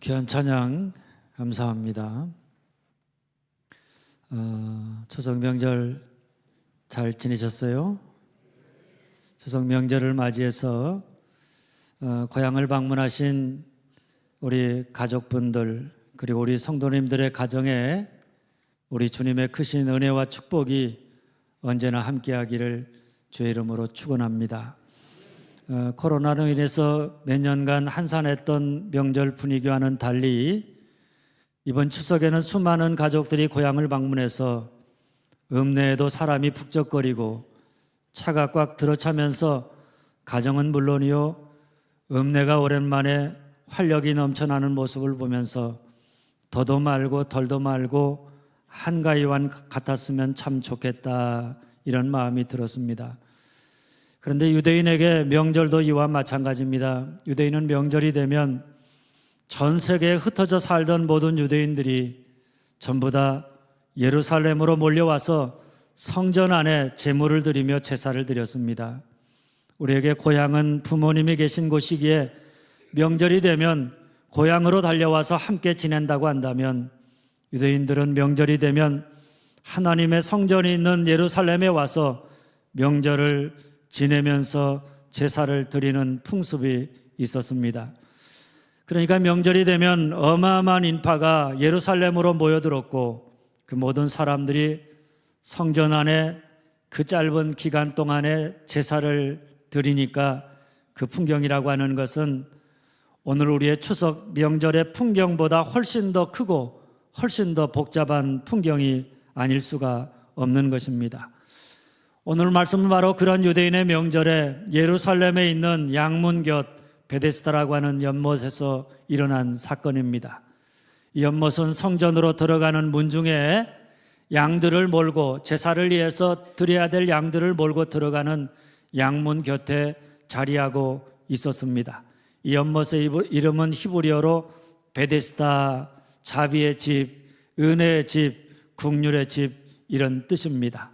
귀한 찬양 감사합니다. 추석 명절 잘 지내셨어요? 추석 명절을 맞이해서 고향을 방문하신 우리 가족분들 그리고 우리 성도님들의 가정에 우리 주님의 크신 은혜와 축복이 언제나 함께하기를 주의 이름으로 축원합니다. 코로나로 인해서 몇 년간 한산했던 명절 분위기와는 달리 이번 추석에는 수많은 가족들이 고향을 방문해서 읍내에도 사람이 북적거리고 차가 꽉 들어차면서 가정은 물론이요 읍내가 오랜만에 활력이 넘쳐나는 모습을 보면서 더도 말고 덜도 말고 한가위만 같았으면 참 좋겠다 이런 마음이 들었습니다. 그런데 유대인에게 명절도 이와 마찬가지입니다. 유대인은 명절이 되면 전 세계에 흩어져 살던 모든 유대인들이 전부 다 예루살렘으로 몰려와서 성전 안에 제물을 드리며 제사를 드렸습니다. 우리에게 고향은 부모님이 계신 곳이기에 명절이 되면 고향으로 달려와서 함께 지낸다고 한다면 유대인들은 명절이 되면 하나님의 성전이 있는 예루살렘에 와서 명절을 지내면서 제사를 드리는 풍습이 있었습니다. 그러니까 명절이 되면 어마어마한 인파가 예루살렘으로 모여들었고 그 모든 사람들이 성전 안에 그 짧은 기간 동안에 제사를 드리니까 그 풍경이라고 하는 것은 오늘 우리의 추석 명절의 풍경보다 훨씬 더 크고 훨씬 더 복잡한 풍경이 아닐 수가 없는 것입니다. 오늘 말씀은 바로 그런 유대인의 명절에 예루살렘에 있는 양문 곁 베데스다라고 하는 연못에서 일어난 사건입니다. 이 연못은 성전으로 들어가는 문 중에 양들을 몰고 제사를 위해서 드려야 될 양들을 몰고 들어가는 양문 곁에 자리하고 있었습니다. 이 연못의 이름은 히브리어로 베데스다, 자비의 집, 은혜의 집, 국률의 집 이런 뜻입니다.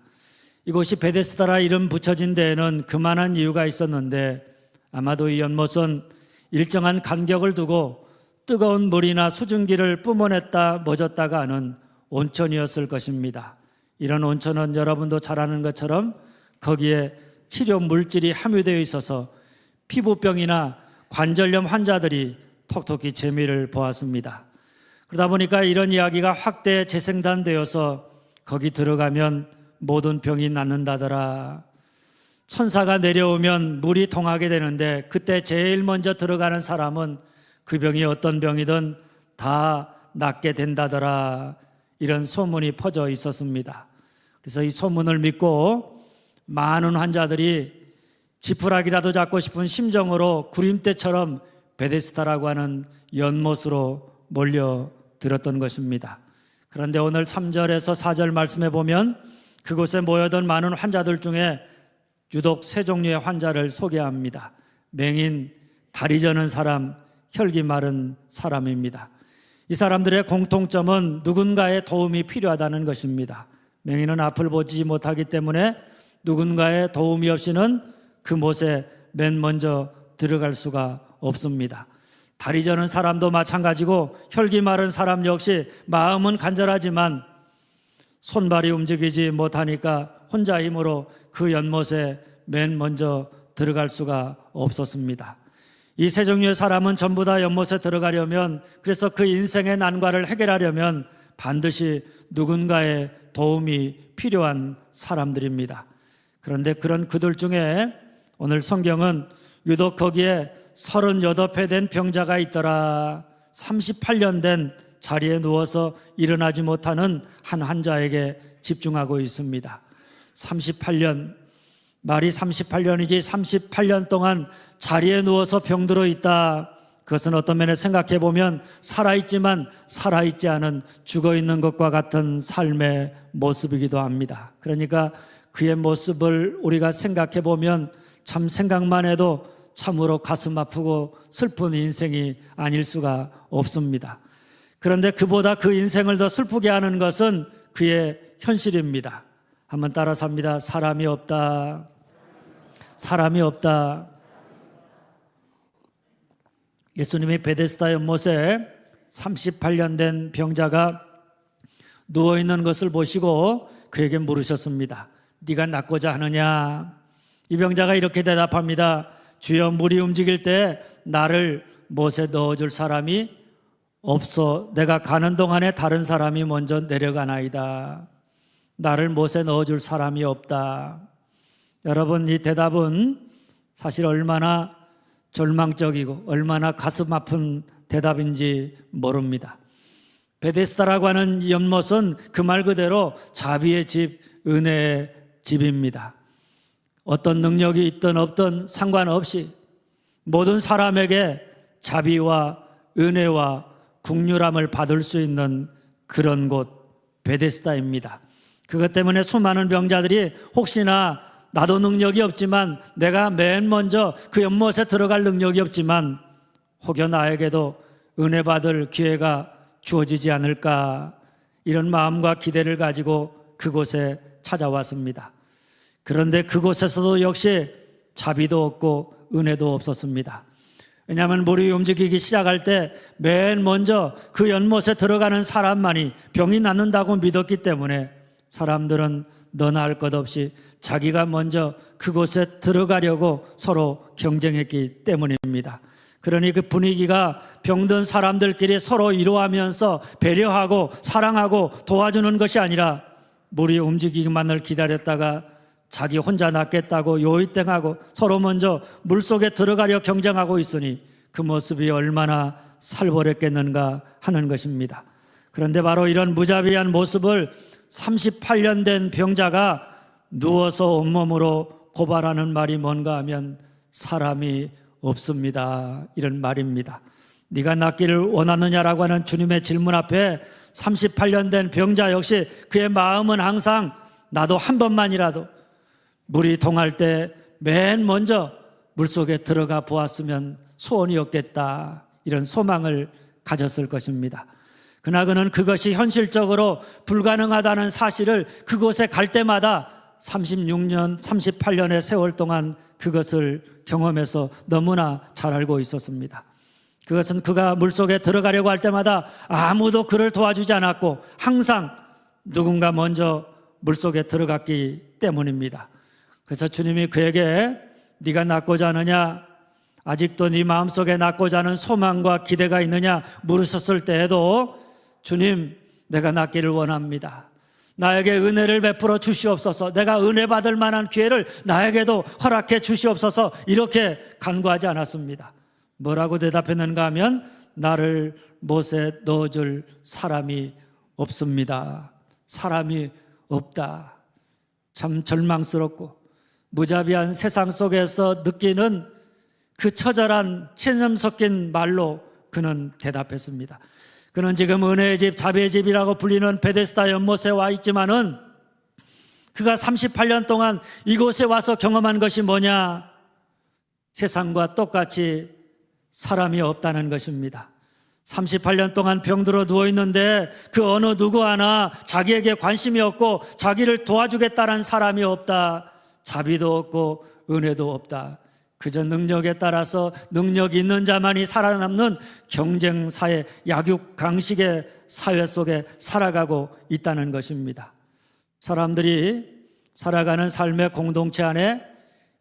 이곳이 베데스다라 이름 붙여진 데에는 그만한 이유가 있었는데 아마도 이 연못은 일정한 간격을 두고 뜨거운 물이나 수증기를 뿜어냈다 멎었다가 하는 온천이었을 것입니다. 이런 온천은 여러분도 잘 아는 것처럼 거기에 치료 물질이 함유되어 있어서 피부병이나 관절염 환자들이 톡톡히 재미를 보았습니다. 그러다 보니까 이런 이야기가 확대 재생산되어서 거기 들어가면 모든 병이 낫는다더라. 천사가 내려오면 물이 통하게 되는데 그때 제일 먼저 들어가는 사람은 그 병이 어떤 병이든 다 낫게 된다더라. 이런 소문이 퍼져 있었습니다. 그래서 이 소문을 믿고 많은 환자들이 지푸라기라도 잡고 싶은 심정으로 구림대처럼 베데스다라고 하는 연못으로 몰려들었던 것입니다. 그런데 오늘 3절에서 4절 말씀에 보면 그곳에 모여든 많은 환자들 중에 유독 세 종류의 환자를 소개합니다. 맹인, 다리 저는 사람, 혈기 마른 사람입니다. 이 사람들의 공통점은 누군가의 도움이 필요하다는 것입니다. 맹인은 앞을 보지 못하기 때문에 누군가의 도움이 없이는 그 못에 맨 먼저 들어갈 수가 없습니다. 다리 저는 사람도 마찬가지고 혈기 마른 사람 역시 마음은 간절하지만 손발이 움직이지 못하니까 혼자 힘으로 그 연못에 맨 먼저 들어갈 수가 없었습니다. 이 세 종류의 사람은 전부 다 연못에 들어가려면 그래서 그 인생의 난관을 해결하려면 반드시 누군가의 도움이 필요한 사람들입니다. 그런데 그런 그들 중에 오늘 성경은 유독 거기에 38회 된 병자가 있더라. 38년 된 자리에 누워서 일어나지 못하는 한 환자에게 집중하고 있습니다. 38년, 말이 38년이지 38년 동안 자리에 누워서 병들어 있다. 그것은 어떤 면에 생각해 보면 살아있지만 살아있지 않은 죽어있는 것과 같은 삶의 모습이기도 합니다. 그러니까 그의 모습을 우리가 생각해 보면 참 생각만 해도 참으로 가슴 아프고 슬픈 인생이 아닐 수가 없습니다. 그런데 그보다 그 인생을 더 슬프게 하는 것은 그의 현실입니다. 한번 따라서 합니다. 사람이 없다. 사람이 없다. 예수님이 베데스다 연못에 38년 된 병자가 누워있는 것을 보시고 그에게 물으셨습니다. 네가 낫고자 하느냐? 이 병자가 이렇게 대답합니다. 주여, 물이 움직일 때 나를 못에 넣어줄 사람이 없어 내가 가는 동안에 다른 사람이 먼저 내려가나이다. 나를 못에 넣어줄 사람이 없다. 여러분, 이 대답은 사실 얼마나 절망적이고 얼마나 가슴 아픈 대답인지 모릅니다. 베데스다라고 하는 연못은 그 말 그대로 자비의 집, 은혜의 집입니다. 어떤 능력이 있든 없든 상관없이 모든 사람에게 자비와 은혜와 국률함을 받을 수 있는 그런 곳, 베데스다입니다. 그것 때문에 수많은 병자들이 혹시나 나도 능력이 없지만, 내가 맨 먼저 그 연못에 들어갈 능력이 없지만 혹여 나에게도 은혜 받을 기회가 주어지지 않을까, 이런 마음과 기대를 가지고 그곳에 찾아왔습니다. 그런데 그곳에서도 역시 자비도 없고 은혜도 없었습니다. 왜냐하면 물이 움직이기 시작할 때 맨 먼저 그 연못에 들어가는 사람만이 병이 낫는다고 믿었기 때문에 사람들은 너나 할 것 없이 자기가 먼저 그곳에 들어가려고 서로 경쟁했기 때문입니다. 그러니 그 분위기가 병든 사람들끼리 서로 위로하면서 배려하고 사랑하고 도와주는 것이 아니라 물이 움직이기만을 기다렸다가 자기 혼자 낫겠다고 요이땡하고 서로 먼저 물속에 들어가려 경쟁하고 있으니 그 모습이 얼마나 살벌했겠는가 하는 것입니다. 그런데 바로 이런 무자비한 모습을 38년 된 병자가 누워서 온몸으로 고발하는 말이 뭔가 하면 사람이 없습니다, 이런 말입니다. 네가 낫기를 원하느냐라고 하는 주님의 질문 앞에 38년 된 병자 역시 그의 마음은 항상 나도 한 번만이라도 물이 동할 때 맨 먼저 물속에 들어가 보았으면 소원이었겠다, 이런 소망을 가졌을 것입니다. 그러나 그는 그것이 현실적으로 불가능하다는 사실을 그곳에 갈 때마다 36년, 38년의 세월 동안 그것을 경험해서 너무나 잘 알고 있었습니다. 그것은 그가 물속에 들어가려고 할 때마다 아무도 그를 도와주지 않았고 항상 누군가 먼저 물속에 들어갔기 때문입니다. 그래서 주님이 그에게 네가 낫고자 하느냐, 아직도 네 마음속에 낫고자 하는 소망과 기대가 있느냐 물으셨을 때에도 주님, 내가 낫기를 원합니다. 나에게 은혜를 베풀어 주시옵소서. 내가 은혜 받을 만한 기회를 나에게도 허락해 주시옵소서. 이렇게 간구하지 않았습니다. 뭐라고 대답했는가 하면 나를 못에 넣어줄 사람이 없습니다. 사람이 없다. 참 절망스럽고 무자비한 세상 속에서 느끼는 그 처절한 체념 섞인 말로 그는 대답했습니다. 그는 지금 은혜의 집, 자비의 집이라고 불리는 베데스다 연못에 와 있지만은 그가 38년 동안 이곳에 와서 경험한 것이 뭐냐? 세상과 똑같이 사람이 없다는 것입니다. 38년 동안 병들어 누워있는데 그 어느 누구 하나 자기에게 관심이 없고 자기를 도와주겠다는 사람이 없다. 자비도 없고 은혜도 없다. 그저 능력에 따라서 능력 있는 자만이 살아남는 경쟁사회, 약육강식의 사회 속에 살아가고 있다는 것입니다. 사람들이 살아가는 삶의 공동체 안에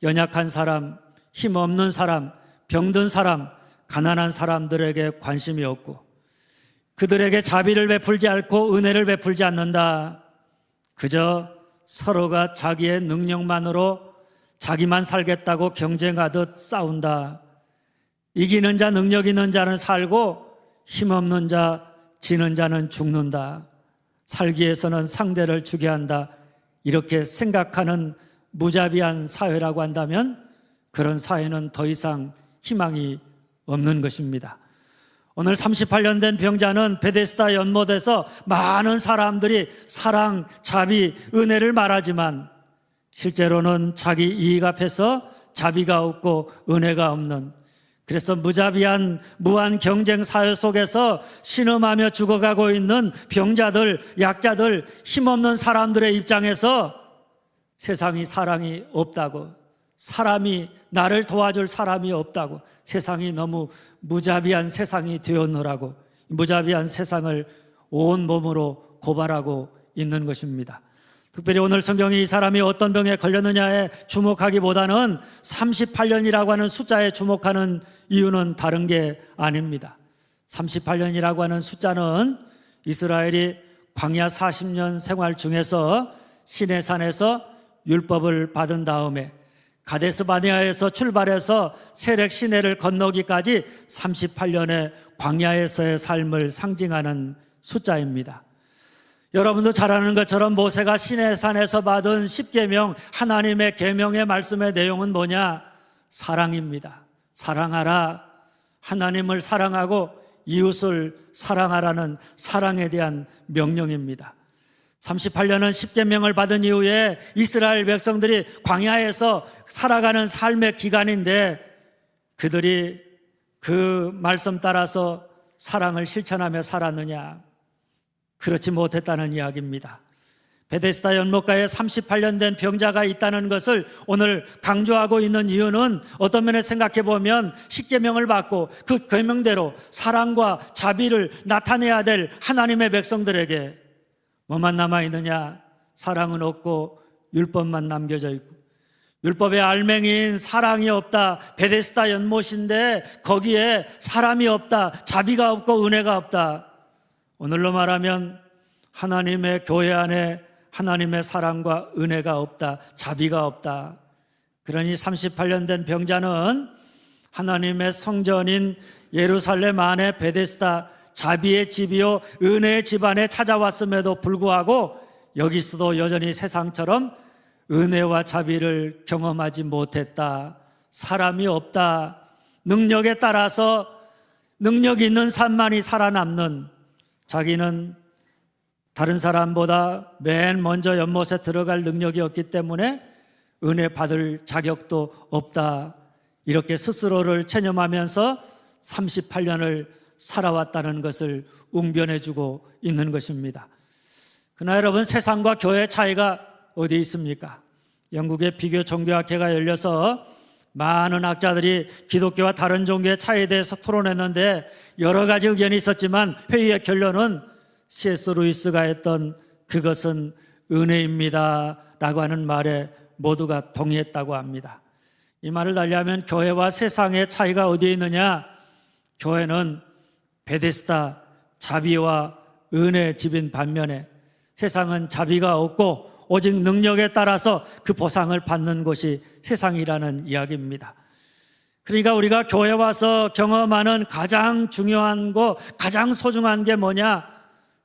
연약한 사람, 힘없는 사람, 병든 사람, 가난한 사람들에게 관심이 없고 그들에게 자비를 베풀지 않고 은혜를 베풀지 않는다. 그저 서로가 자기의 능력만으로 자기만 살겠다고 경쟁하듯 싸운다. 이기는 자, 능력 있는 자는 살고 힘없는 자, 지는 자는 죽는다. 살기 위해서는 상대를 죽여야 한다. 이렇게 생각하는 무자비한 사회라고 한다면 그런 사회는 더 이상 희망이 없는 것입니다. 오늘 38년 된 병자는 베데스다 연못에서 많은 사람들이 사랑, 자비, 은혜를 말하지만 실제로는 자기 이익 앞에서 자비가 없고 은혜가 없는, 그래서 무자비한 무한 경쟁 사회 속에서 신음하며 죽어가고 있는 병자들, 약자들, 힘없는 사람들의 입장에서 세상이 사랑이 없다고, 사람이 나를 도와줄 사람이 없다고, 세상이 너무 무자비한 세상이 되었노라고 무자비한 세상을 온 몸으로 고발하고 있는 것입니다. 특별히 오늘 성경이 이 사람이 어떤 병에 걸렸느냐에 주목하기보다는 38년이라고 하는 숫자에 주목하는 이유는 다른 게 아닙니다. 38년이라고 하는 숫자는 이스라엘이 광야 40년 생활 중에서 시내산에서 율법을 받은 다음에 가데스 바네아에서 출발해서 세렉 시내를 건너기까지 38년의 광야에서의 삶을 상징하는 숫자입니다. 여러분도 잘 아는 것처럼 모세가 시내산에서 받은 10계명, 하나님의 계명의 말씀의 내용은 뭐냐? 사랑입니다. 사랑하라. 하나님을 사랑하고 이웃을 사랑하라는 사랑에 대한 명령입니다. 38년은 10계명을 받은 이후에 이스라엘 백성들이 광야에서 살아가는 삶의 기간인데 그들이 그 말씀 따라서 사랑을 실천하며 살았느냐? 그렇지 못했다는 이야기입니다. 베데스다 연못가에 38년 된 병자가 있다는 것을 오늘 강조하고 있는 이유는 어떤 면에 생각해 보면 10계명을 받고 그 계명대로 사랑과 자비를 나타내야 될 하나님의 백성들에게 뭐만 남아있느냐? 사랑은 없고 율법만 남겨져 있고, 율법의 알맹이인 사랑이 없다. 베데스다 연못인데 거기에 사람이 없다. 자비가 없고 은혜가 없다. 오늘로 말하면 하나님의 교회 안에 하나님의 사랑과 은혜가 없다. 자비가 없다. 그러니 38년 된 병자는 하나님의 성전인 예루살렘 안에 베데스다 자비의 집이요 은혜의 집 안에 찾아왔음에도 불구하고 여기서도 여전히 세상처럼 은혜와 자비를 경험하지 못했다. 사람이 없다. 능력에 따라서 능력 있는 삶만이 살아남는, 자기는 다른 사람보다 맨 먼저 연못에 들어갈 능력이 없기 때문에 은혜 받을 자격도 없다. 이렇게 스스로를 체념하면서 38년을 살아왔다는 것을 웅변해주고 있는 것입니다. 그러나 여러분, 세상과 교회의 차이가 어디 있습니까? 영국의 비교 종교학회가 열려서 많은 학자들이 기독교와 다른 종교의 차이에 대해서 토론했는데 여러 가지 의견이 있었지만 회의의 결론은 C.S. 루이스가 했던 그것은 은혜입니다 라고 하는 말에 모두가 동의했다고 합니다. 이 말을 달리하면 교회와 세상의 차이가 어디에 있느냐? 교회는 베데스다 자비와 은혜의 집인 반면에 세상은 자비가 없고 오직 능력에 따라서 그 보상을 받는 곳이 세상이라는 이야기입니다. 그러니까 우리가 교회 와서 경험하는 가장 중요한 거, 가장 소중한 게 뭐냐?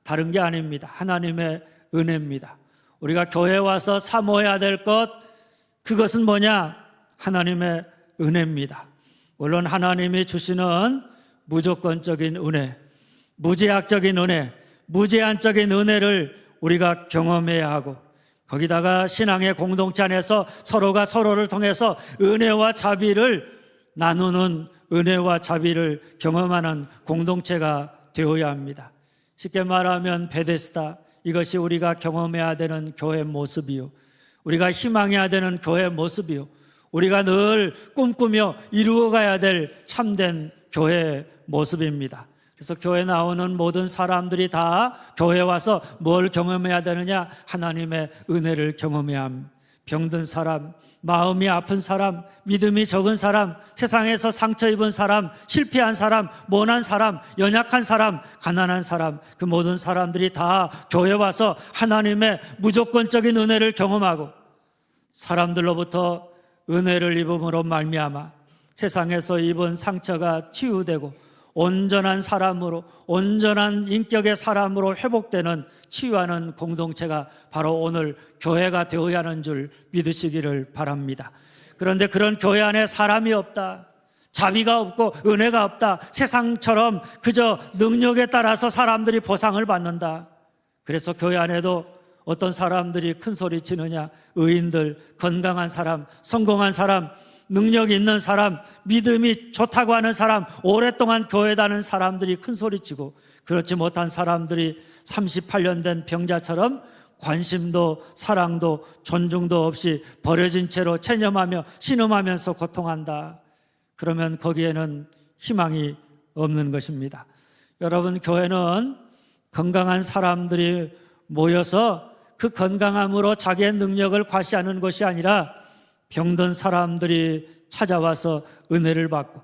다른 게 아닙니다. 하나님의 은혜입니다. 우리가 교회 와서 사모해야 될 것, 그것은 뭐냐? 하나님의 은혜입니다. 물론 하나님이 주시는 무조건적인 은혜, 무제약적인 은혜, 무제한적인 은혜를 우리가 경험해야 하고, 거기다가 신앙의 공동체 안에서 서로가 서로를 통해서 은혜와 자비를 나누는, 은혜와 자비를 경험하는 공동체가 되어야 합니다. 쉽게 말하면 베데스다, 이것이 우리가 경험해야 되는 교회 모습이요, 우리가 희망해야 되는 교회 모습이요, 우리가 늘 꿈꾸며 이루어가야 될 참된 교회의 모습입니다. 그래서 교회 나오는 모든 사람들이 다 교회 와서 뭘 경험해야 되느냐? 하나님의 은혜를 경험해야 합니다. 병든 사람, 마음이 아픈 사람, 믿음이 적은 사람, 세상에서 상처 입은 사람, 실패한 사람, 모난 사람, 연약한 사람, 가난한 사람, 그 모든 사람들이 다 교회 와서 하나님의 무조건적인 은혜를 경험하고 사람들로부터 은혜를 입음으로 말미암아 세상에서 입은 상처가 치유되고 온전한 사람으로, 온전한 인격의 사람으로 회복되는, 치유하는 공동체가 바로 오늘 교회가 되어야 하는 줄 믿으시기를 바랍니다. 그런데 그런 교회 안에 사람이 없다, 자비가 없고 은혜가 없다, 세상처럼 그저 능력에 따라서 사람들이 보상을 받는다. 그래서 교회 안에도 어떤 사람들이 큰 소리 치느냐? 의인들, 건강한 사람, 성공한 사람, 능력 있는 사람, 믿음이 좋다고 하는 사람, 오랫동안 교회 다니는 사람들이 큰 소리치고, 그렇지 못한 사람들이 38년 된 병자처럼 관심도 사랑도 존중도 없이 버려진 채로 체념하며 신음하면서 고통한다. 그러면 거기에는 희망이 없는 것입니다. 여러분, 교회는 건강한 사람들이 모여서 그 건강함으로 자기의 능력을 과시하는 것이 아니라 병든 사람들이 찾아와서 은혜를 받고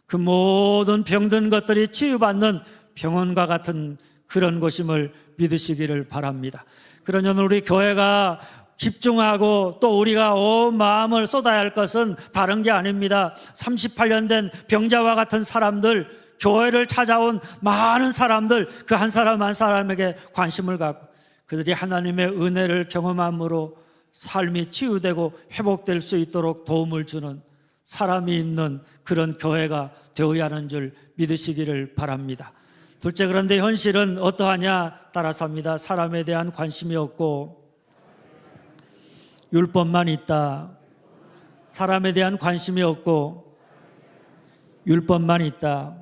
그 모든 병든 것들이 치유받는 병원과 같은 그런 곳임을 믿으시기를 바랍니다. 그러니 우리 교회가 집중하고 또 우리가 온 마음을 쏟아야 할 것은 다른 게 아닙니다. 38년 된 병자와 같은 사람들, 교회를 찾아온 많은 사람들, 그 한 사람 한 사람에게 관심을 갖고 그들이 하나님의 은혜를 경험함으로 삶이 치유되고 회복될 수 있도록 도움을 주는 사람이 있는 그런 교회가 되어야 하는 줄 믿으시기를 바랍니다. 둘째, 그런데 현실은 어떠하냐? 따라서 합니다. 사람에 대한 관심이 없고 율법만 있다. 사람에 대한 관심이 없고 율법만 있다.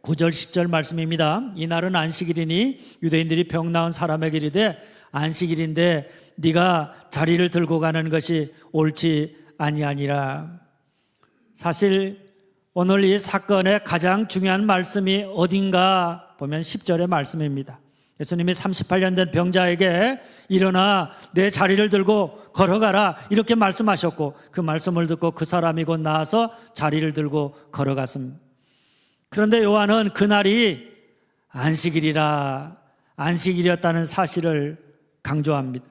9절 10절 말씀입니다. 이날은 안식일이니 유대인들이 병 나은 사람에게 이르되 안식일인데 네가 자리를 들고 가는 것이 옳지 아니하니라. 사실 오늘 이 사건의 가장 중요한 말씀이 어딘가 보면 10절의 말씀입니다. 예수님이 38년 된 병자에게 일어나 내 자리를 들고 걸어가라 이렇게 말씀하셨고 그 말씀을 듣고 그 사람이 곧 나와서 자리를 들고 걸어갔습니다. 그런데 요한은 그날이 안식일이었다는 사실을 강조합니다.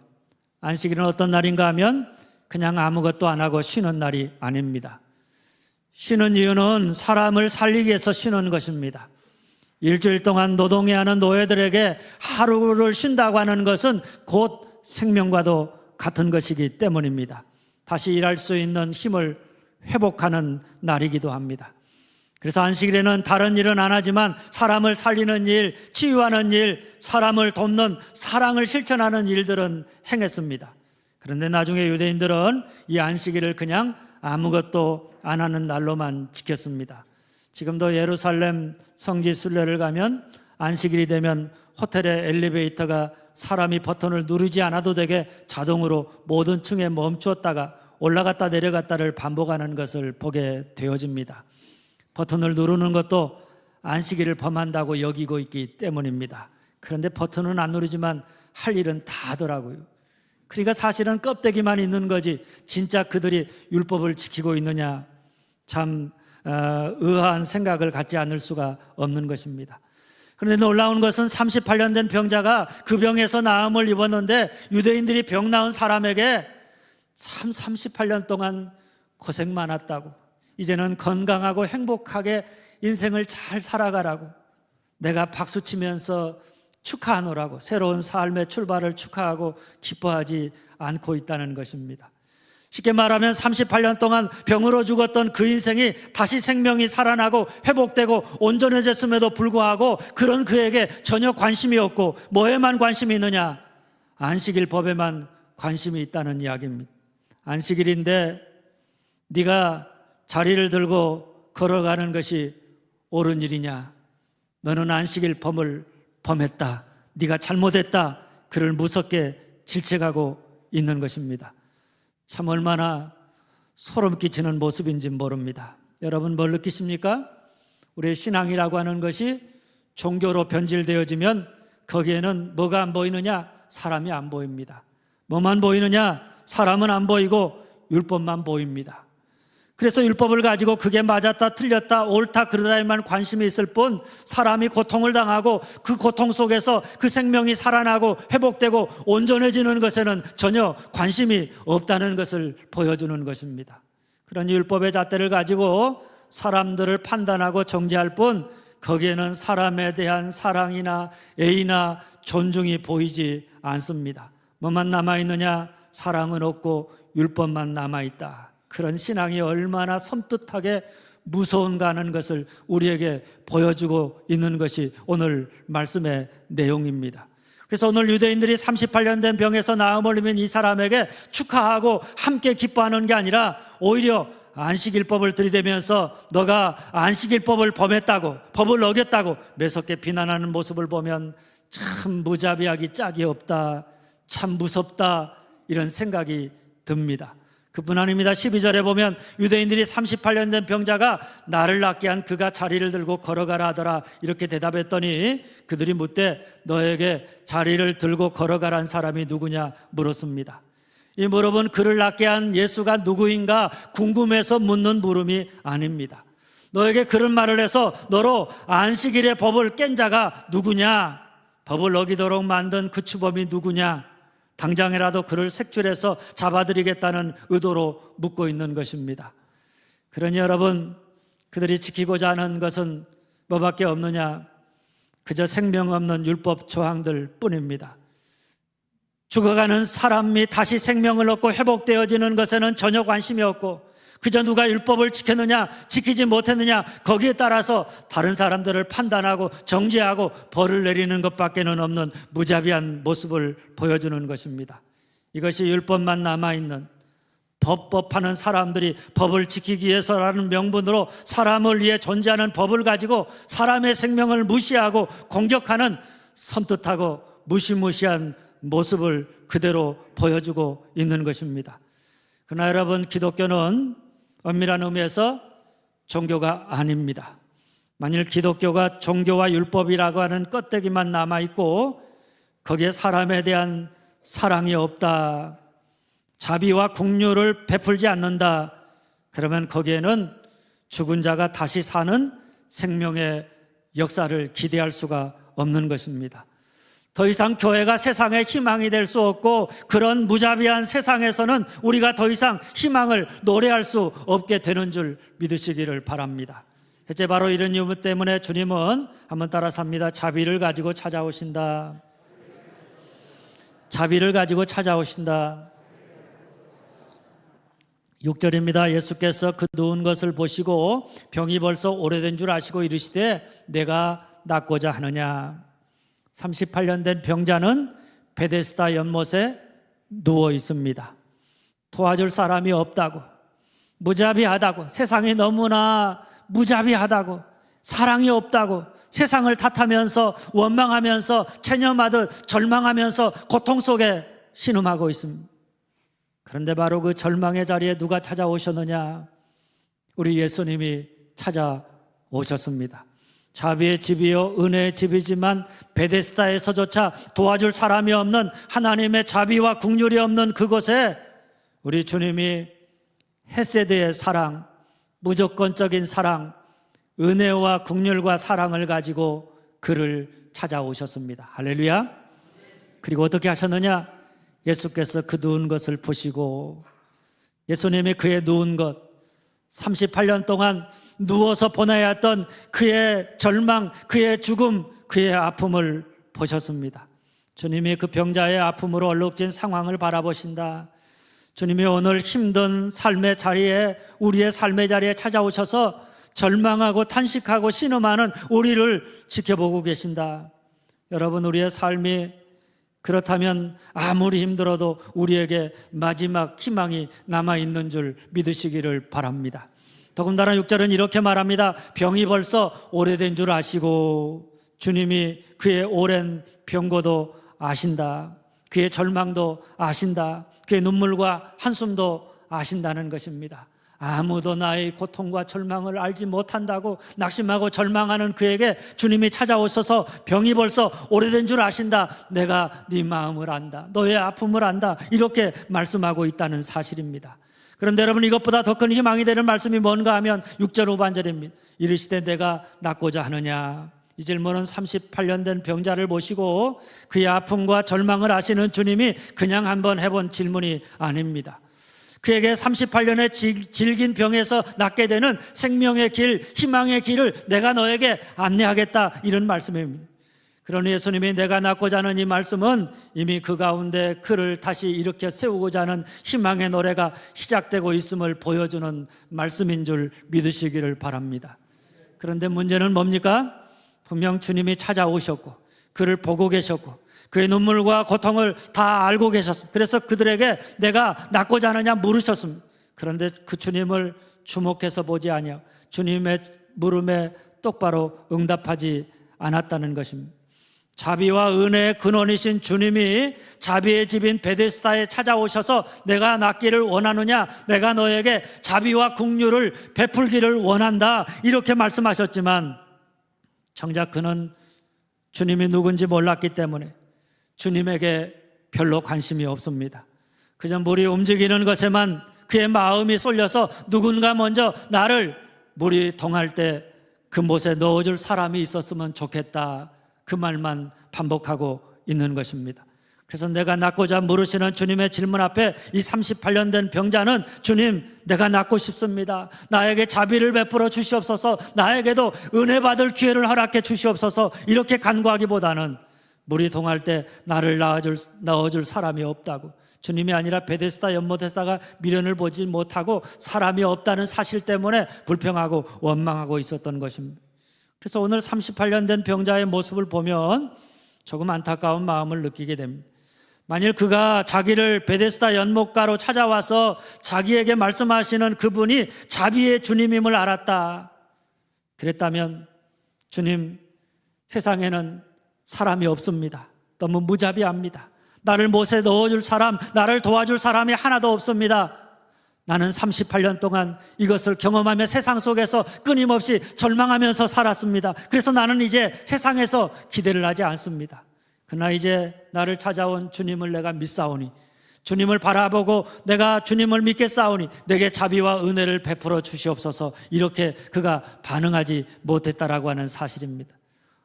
안식일은 어떤 날인가 하면 그냥 아무것도 안 하고 쉬는 날이 아닙니다. 쉬는 이유는 사람을 살리기 위해서 쉬는 것입니다. 일주일 동안 노동해야 하는 노예들에게 하루를 쉰다고 하는 것은 곧 생명과도 같은 것이기 때문입니다. 다시 일할 수 있는 힘을 회복하는 날이기도 합니다. 그래서 안식일에는 다른 일은 안 하지만 사람을 살리는 일, 치유하는 일, 사람을 돕는 사랑을 실천하는 일들은 행했습니다. 그런데 나중에 유대인들은 이 안식일을 그냥 아무것도 안 하는 날로만 지켰습니다. 지금도 예루살렘 성지 순례를 가면 안식일이 되면 호텔의 엘리베이터가 사람이 버튼을 누르지 않아도 되게 자동으로 모든 층에 멈추었다가 올라갔다 내려갔다를 반복하는 것을 보게 되어집니다. 버튼을 누르는 것도 안식일을 범한다고 여기고 있기 때문입니다. 그런데 버튼은 안 누르지만 할 일은 다 하더라고요. 그러니까 사실은 껍데기만 있는 거지 진짜 그들이 율법을 지키고 있느냐 참 의아한 생각을 갖지 않을 수가 없는 것입니다. 그런데 놀라운 것은 38년 된 병자가 그 병에서 나음을 입었는데 유대인들이 병 나은 사람에게 참 38년 동안 고생 많았다고, 이제는 건강하고 행복하게 인생을 잘 살아가라고, 내가 박수치면서 축하하노라고, 새로운 삶의 출발을 축하하고 기뻐하지 않고 있다는 것입니다. 쉽게 말하면 38년 동안 병으로 죽었던 그 인생이 다시 생명이 살아나고 회복되고 온전해졌음에도 불구하고 그런 그에게 전혀 관심이 없고 뭐에만 관심이 있느냐? 안식일 법에만 관심이 있다는 이야기입니다. 안식일인데 네가 자리를 들고 걸어가는 것이 옳은 일이냐? 너는 안식일 법을 범했다. 네가 잘못했다. 그를 무섭게 질책하고 있는 것입니다. 참 얼마나 소름 끼치는 모습인지 모릅니다. 여러분 뭘 느끼십니까? 우리의 신앙이라고 하는 것이 종교로 변질되어지면 거기에는 뭐가 안 보이느냐? 사람이 안 보입니다. 뭐만 보이느냐? 사람은 안 보이고 율법만 보입니다. 그래서 율법을 가지고 그게 맞았다 틀렸다 옳다 그르다에만 관심이 있을 뿐 사람이 고통을 당하고 그 고통 속에서 그 생명이 살아나고 회복되고 온전해지는 것에는 전혀 관심이 없다는 것을 보여주는 것입니다. 그런 율법의 잣대를 가지고 사람들을 판단하고 정죄할 뿐 거기에는 사람에 대한 사랑이나 애이나 존중이 보이지 않습니다. 뭐만 남아있느냐? 사랑은 없고 율법만 남아있다. 그런 신앙이 얼마나 섬뜩하게 무서운가 하는 것을 우리에게 보여주고 있는 것이 오늘 말씀의 내용입니다. 그래서 오늘 유대인들이 38년 된 병에서 나음을 입은 이 사람에게 축하하고 함께 기뻐하는 게 아니라 오히려 안식일법을 들이대면서 너가 안식일법을 범했다고, 법을 어겼다고 매섭게 비난하는 모습을 보면 참 무자비하기 짝이 없다, 참 무섭다, 이런 생각이 듭니다. 그뿐 아닙니다. 12절에 보면 유대인들이 38년 된 병자가 나를 낫게 한 그가 자리를 들고 걸어가라 하더라, 이렇게 대답했더니 그들이 묻되 너에게 자리를 들고 걸어가란 사람이 누구냐 물었습니다. 이 물어본 그를 낫게 한 예수가 누구인가 궁금해서 묻는 물음이 아닙니다. 너에게 그런 말을 해서 너로 안식일의 법을 깬 자가 누구냐, 법을 어기도록 만든 그 주범이 누구냐, 당장이라도 그를 색출해서 잡아들이겠다는 의도로 묻고 있는 것입니다. 그러니 여러분, 그들이 지키고자 하는 것은 뭐밖에 없느냐? 그저 생명 없는 율법 조항들 뿐입니다. 죽어가는 사람이 다시 생명을 얻고 회복되어지는 것에는 전혀 관심이 없고, 그저 누가 율법을 지켰느냐 지키지 못했느냐 거기에 따라서 다른 사람들을 판단하고 정죄하고 벌을 내리는 것밖에는 없는 무자비한 모습을 보여주는 것입니다. 이것이 율법만 남아있는, 법하는 사람들이 법을 지키기 위해서라는 명분으로 사람을 위해 존재하는 법을 가지고 사람의 생명을 무시하고 공격하는 섬뜩하고 무시무시한 모습을 그대로 보여주고 있는 것입니다. 그러나 여러분, 기독교는 엄밀한 의미에서 종교가 아닙니다. 만일 기독교가 종교와 율법이라고 하는 껍데기만 남아있고 거기에 사람에 대한 사랑이 없다, 자비와 긍휼을 베풀지 않는다, 그러면 거기에는 죽은 자가 다시 사는 생명의 역사를 기대할 수가 없는 것입니다. 더 이상 교회가 세상의 희망이 될 수 없고, 그런 무자비한 세상에서는 우리가 더 이상 희망을 노래할 수 없게 되는 줄 믿으시기를 바랍니다. 대체 바로 이런 이유 때문에 주님은 한번 따라서 합니다. 자비를 가지고 찾아오신다. 자비를 가지고 찾아오신다. 6절입니다. 예수께서 그 누운 것을 보시고 병이 벌써 오래된 줄 아시고 이르시되 내가 낫고자 하느냐. 38년 된 병자는 베데스다 연못에 누워 있습니다. 도와줄 사람이 없다고, 무자비하다고, 세상이 너무나 무자비하다고, 사랑이 없다고 세상을 탓하면서 원망하면서 체념하듯 절망하면서 고통 속에 신음하고 있습니다. 그런데 바로 그 절망의 자리에 누가 찾아오셨느냐? 우리 예수님이 찾아오셨습니다. 자비의 집이요 은혜의 집이지만 베데스다에서조차 도와줄 사람이 없는, 하나님의 자비와 긍휼이 없는 그곳에 우리 주님이 헤세드의 사랑, 무조건적인 사랑, 은혜와 긍휼과 사랑을 가지고 그를 찾아오셨습니다. 할렐루야. 그리고 어떻게 하셨느냐? 예수께서 그 누운 것을 보시고, 예수님이 그의 누운 것, 38년 동안 누워서 보내야 했던 그의 절망, 그의 죽음, 그의 아픔을 보셨습니다. 주님이 그 병자의 아픔으로 얼룩진 상황을 바라보신다. 주님이 오늘 힘든 삶의 자리에, 우리의 삶의 자리에 찾아오셔서 절망하고 탄식하고 신음하는 우리를 지켜보고 계신다. 여러분, 우리의 삶이 그렇다면 아무리 힘들어도 우리에게 마지막 희망이 남아있는 줄 믿으시기를 바랍니다. 더군다나 6절은 이렇게 말합니다. 병이 벌써 오래된 줄 아시고, 주님이 그의 오랜 병고도 아신다. 그의 절망도 아신다. 그의 눈물과 한숨도 아신다는 것입니다. 아무도 나의 고통과 절망을 알지 못한다고 낙심하고 절망하는 그에게 주님이 찾아오셔서 병이 벌써 오래된 줄 아신다. 내가 네 마음을 안다. 너의 아픔을 안다. 이렇게 말씀하고 있다는 사실입니다. 그런데 여러분, 이것보다 더 큰 희망이 되는 말씀이 뭔가 하면 6절 후반절입니다. 이르시되 내가 낫고자 하느냐. 이 질문은 38년 된 병자를 모시고 그의 아픔과 절망을 아시는 주님이 그냥 한번 해본 질문이 아닙니다. 그에게 38년의 질긴 병에서 낫게 되는 생명의 길, 희망의 길을 내가 너에게 안내하겠다, 이런 말씀입니다. 그러니 예수님이 내가 낫고자 하는 이 말씀은 이미 그 가운데 그를 다시 일으켜 세우고자 하는 희망의 노래가 시작되고 있음을 보여주는 말씀인 줄 믿으시기를 바랍니다. 그런데 문제는 뭡니까? 분명 주님이 찾아오셨고 그를 보고 계셨고 그의 눈물과 고통을 다 알고 계셨습니다. 그래서 그들에게 내가 낫고자 하느냐 물으셨습니다. 그런데 그 주님을 주목해서 보지 아니하고 주님의 물음에 똑바로 응답하지 않았다는 것입니다. 자비와 은혜의 근원이신 주님이 자비의 집인 베데스다에 찾아오셔서 내가 낫기를 원하느냐, 내가 너에게 자비와 긍휼을 베풀기를 원한다, 이렇게 말씀하셨지만 정작 그는 주님이 누군지 몰랐기 때문에 주님에게 별로 관심이 없습니다. 그저 물이 움직이는 것에만 그의 마음이 쏠려서 누군가 먼저 나를 물이 동할 때 그 못에 넣어줄 사람이 있었으면 좋겠다, 그 말만 반복하고 있는 것입니다. 그래서 내가 낫고자 물으시는 주님의 질문 앞에 이 38년 된 병자는 주님, 내가 낫고 싶습니다. 나에게 자비를 베풀어 주시옵소서, 나에게도 은혜 받을 기회를 허락해 주시옵소서, 이렇게 간구하기보다는 물이 동할 때 나를 넣어줄 사람이 없다고, 주님이 아니라 베데스다 연못에다가 미련을 보지 못하고 사람이 없다는 사실 때문에 불평하고 원망하고 있었던 것입니다. 그래서 오늘 38년 된 병자의 모습을 보면 조금 안타까운 마음을 느끼게 됩니다. 만일 그가 자기를 베데스다 연못가로 찾아와서 자기에게 말씀하시는 그분이 자비의 주님임을 알았다, 그랬다면 주님, 세상에는 사람이 없습니다. 너무 무자비합니다. 나를 못에 넣어줄 사람, 나를 도와줄 사람이 하나도 없습니다. 나는 38년 동안 이것을 경험하며 세상 속에서 끊임없이 절망하면서 살았습니다. 그래서 나는 이제 세상에서 기대를 하지 않습니다. 그러나 이제 나를 찾아온 주님을 내가 믿사오니, 주님을 바라보고 내가 주님을 믿겠사오니 내게 자비와 은혜를 베풀어 주시옵소서, 이렇게 그가 반응하지 못했다라고 하는 사실입니다.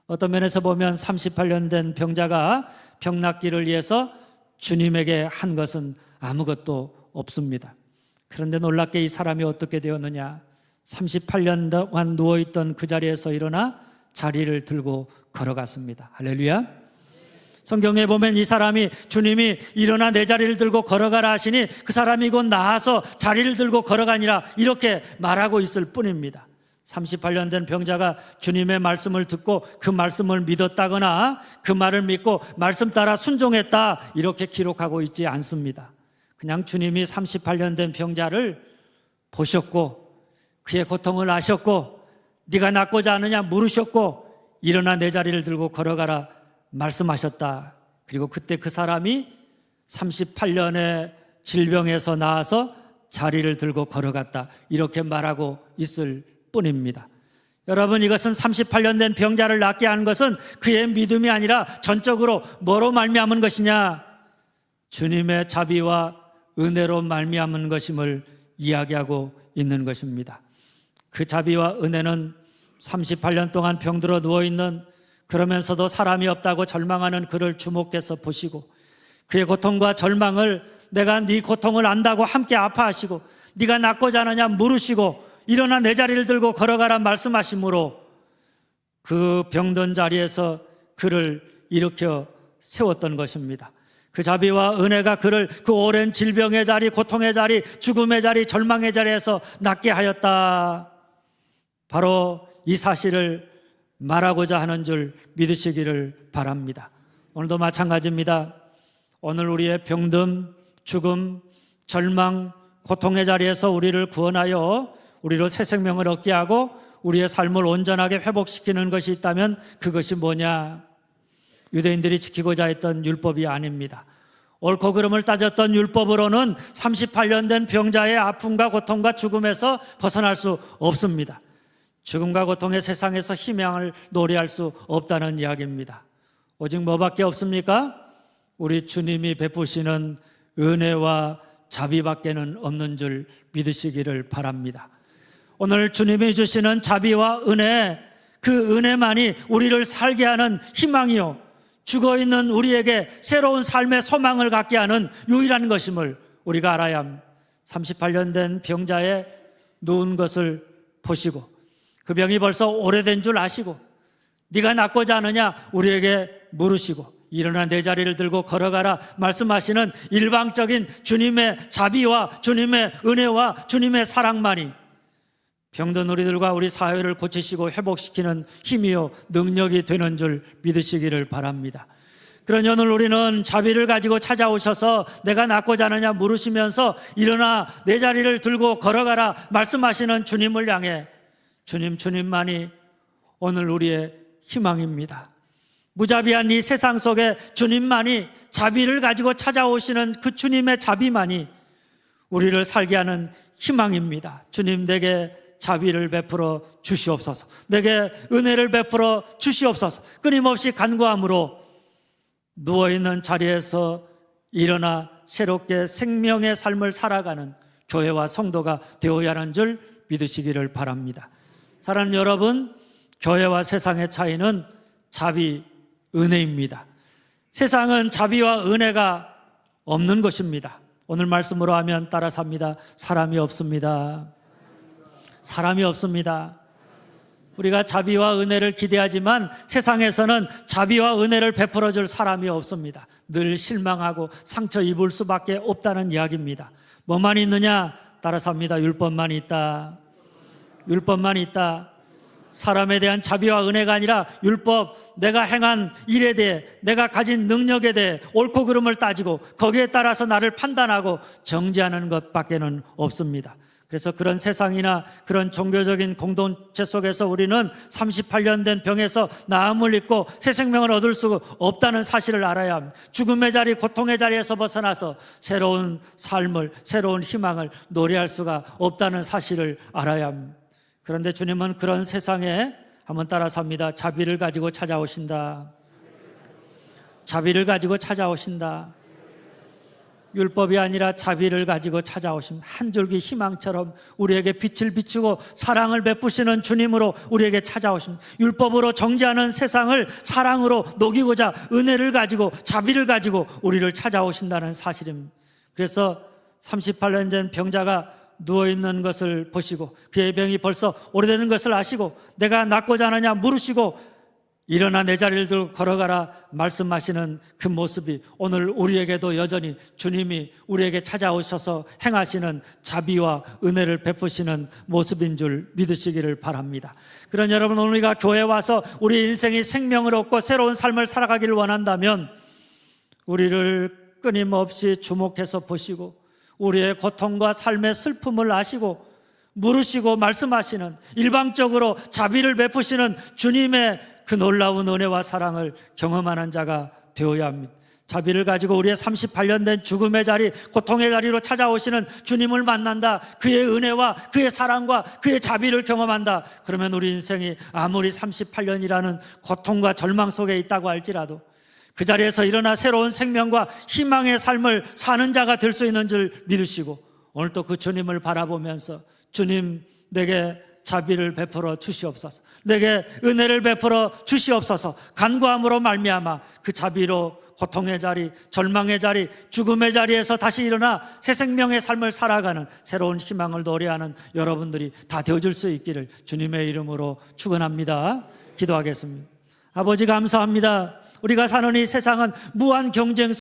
어떤 면에서 보면 38년 된 병자가 병 낫기를 위해서 주님에게 한 것은 아무것도 없습니다. 그런데 놀랍게 이 사람이 어떻게 되었느냐, 38년 동안 누워있던 그 자리에서 일어나 자리를 들고 걸어갔습니다. 할렐루야. 성경에 보면 이 사람이 주님이 일어나 내 자리를 들고 걸어가라 하시니 그 사람이 곧 나아서 자리를 들고 걸어가니라, 이렇게 말하고 있을 뿐입니다. 38년 된 병자가 주님의 말씀을 듣고 그 말씀을 믿었다거나 그 말을 믿고 말씀 따라 순종했다, 이렇게 기록하고 있지 않습니다. 그냥 주님이 38년 된 병자를 보셨고 그의 고통을 아셨고 네가 낫고자 하느냐 물으셨고 일어나 내 자리를 들고 걸어가라 말씀하셨다. 그리고 그때 그 사람이 38년의 질병에서 나아서 자리를 들고 걸어갔다, 이렇게 말하고 있을 뿐입니다. 여러분, 이것은 38년 된 병자를 낫게 한 것은 그의 믿음이 아니라 전적으로 뭐로 말미암은 것이냐, 주님의 자비와 은혜로 말미암은 것임을 이야기하고 있는 것입니다. 그 자비와 은혜는 38년 동안 병들어 누워있는, 그러면서도 사람이 없다고 절망하는 그를 주목해서 보시고 그의 고통과 절망을 내가 네 고통을 안다고 함께 아파하시고 네가 낫고자 하느냐 물으시고 일어나 내 자리를 들고 걸어가라 말씀하심으로 그 병든 자리에서 그를 일으켜 세웠던 것입니다. 그 자비와 은혜가 그를 그 오랜 질병의 자리, 고통의 자리, 죽음의 자리, 절망의 자리에서 낫게 하였다. 바로 이 사실을 말하고자 하는 줄 믿으시기를 바랍니다. 오늘도 마찬가지입니다. 오늘 우리의 병듦, 죽음, 절망, 고통의 자리에서 우리를 구원하여 우리로 새 생명을 얻게 하고 우리의 삶을 온전하게 회복시키는 것이 있다면 그것이 뭐냐? 유대인들이 지키고자 했던 율법이 아닙니다. 옳고 그름을 따졌던 율법으로는 38년 된 병자의 아픔과 고통과 죽음에서 벗어날 수 없습니다. 죽음과 고통의 세상에서 희망을 노래할 수 없다는 이야기입니다. 오직 뭐밖에 없습니까? 우리 주님이 베푸시는 은혜와 자비밖에는 없는 줄 믿으시기를 바랍니다. 오늘 주님이 주시는 자비와 은혜, 그 은혜만이 우리를 살게 하는 희망이요, 죽어있는 우리에게 새로운 삶의 소망을 갖게 하는 유일한 것임을 우리가 알아야 합니다. 38년 된 병자의 누운 것을 보시고 그 병이 벌써 오래된 줄 아시고 네가 낫고자 하느냐 우리에게 물으시고 일어나 내 자리를 들고 걸어가라 말씀하시는 일방적인 주님의 자비와 주님의 은혜와 주님의 사랑만이 병든 우리들과 우리 사회를 고치시고 회복시키는 힘이요 능력이 되는 줄 믿으시기를 바랍니다. 그러니 오늘 우리는 자비를 가지고 찾아오셔서 내가 낫고자 하느냐 물으시면서 일어나 내 자리를 들고 걸어가라 말씀하시는 주님을 향해 주님만이 오늘 우리의 희망입니다. 무자비한 이 세상 속에 주님만이 자비를 가지고 찾아오시는 그 주님의 자비만이 우리를 살게 하는 희망입니다. 주님, 내게 자비를 베풀어 주시옵소서. 내게 은혜를 베풀어 주시옵소서. 끊임없이 간구함으로 누워있는 자리에서 일어나 새롭게 생명의 삶을 살아가는 교회와 성도가 되어야 하는 줄 믿으시기를 바랍니다. 사랑하는 여러분, 교회와 세상의 차이는 자비, 은혜입니다. 세상은 자비와 은혜가 없는 것입니다. 오늘 말씀으로 하면 따라서 합니다. 사람이 없습니다. 사람이 없습니다. 우리가 자비와 은혜를 기대하지만 세상에서는 자비와 은혜를 베풀어 줄 사람이 없습니다. 늘 실망하고 상처 입을 수밖에 없다는 이야기입니다. 뭐만 있느냐? 따라서 합니다. 율법만 있다. 율법만 있다. 사람에 대한 자비와 은혜가 아니라 율법, 내가 행한 일에 대해, 내가 가진 능력에 대해 옳고 그름을 따지고 거기에 따라서 나를 판단하고 정죄하는 것밖에는 없습니다. 그래서 그런 세상이나 그런 종교적인 공동체 속에서 우리는 38년 된 병에서 나음을 입고 새 생명을 얻을 수 없다는 사실을 알아야 합니다. 죽음의 자리, 고통의 자리에서 벗어나서 새로운 삶을, 새로운 희망을 노래할 수가 없다는 사실을 알아야 합니다. 그런데 주님은 그런 세상에 한번 따라서 합니다. 자비를 가지고 찾아오신다. 자비를 가지고 찾아오신다. 율법이 아니라 자비를 가지고 찾아오신 한 줄기 희망처럼 우리에게 빛을 비추고 사랑을 베푸시는 주님으로 우리에게 찾아오십니다. 율법으로 정죄하는 세상을 사랑으로 녹이고자 은혜를 가지고 자비를 가지고 우리를 찾아오신다는 사실입니다. 그래서 38년 전 병자가 누워있는 것을 보시고 그의 병이 벌써 오래되는 것을 아시고 내가 낫고자 하느냐 물으시고 일어나 내 자리를 들고 걸어가라 말씀하시는 그 모습이 오늘 우리에게도 여전히 주님이 우리에게 찾아오셔서 행하시는 자비와 은혜를 베푸시는 모습인 줄 믿으시기를 바랍니다. 그런 여러분, 오늘 우리가 교회에 와서 우리 인생이 생명을 얻고 새로운 삶을 살아가기를 원한다면 우리를 끊임없이 주목해서 보시고 우리의 고통과 삶의 슬픔을 아시고 물으시고 말씀하시는, 일방적으로 자비를 베푸시는 주님의 그 놀라운 은혜와 사랑을 경험하는 자가 되어야 합니다. 자비를 가지고 우리의 38년 된 죽음의 자리, 고통의 자리로 찾아오시는 주님을 만난다. 그의 은혜와 그의 사랑과 그의 자비를 경험한다. 그러면 우리 인생이 아무리 38년이라는 고통과 절망 속에 있다고 할지라도 그 자리에서 일어나 새로운 생명과 희망의 삶을 사는 자가 될 수 있는 줄 믿으시고 오늘 또 그 주님을 바라보면서 주님, 내게 자비를 베풀어 주시옵소서. 내게 은혜를 베풀어 주시옵소서. 간구함으로 말미암아 그 자비로 고통의 자리, 절망의 자리, 죽음의 자리에서 다시 일어나 새 생명의 삶을 살아가는 새로운 희망을 노래하는 여러분들이 다 되어줄 수 있기를 주님의 이름으로 축원합니다. 기도하겠습니다. 아버지, 감사합니다. 우리가 사는 이 세상은 무한 경쟁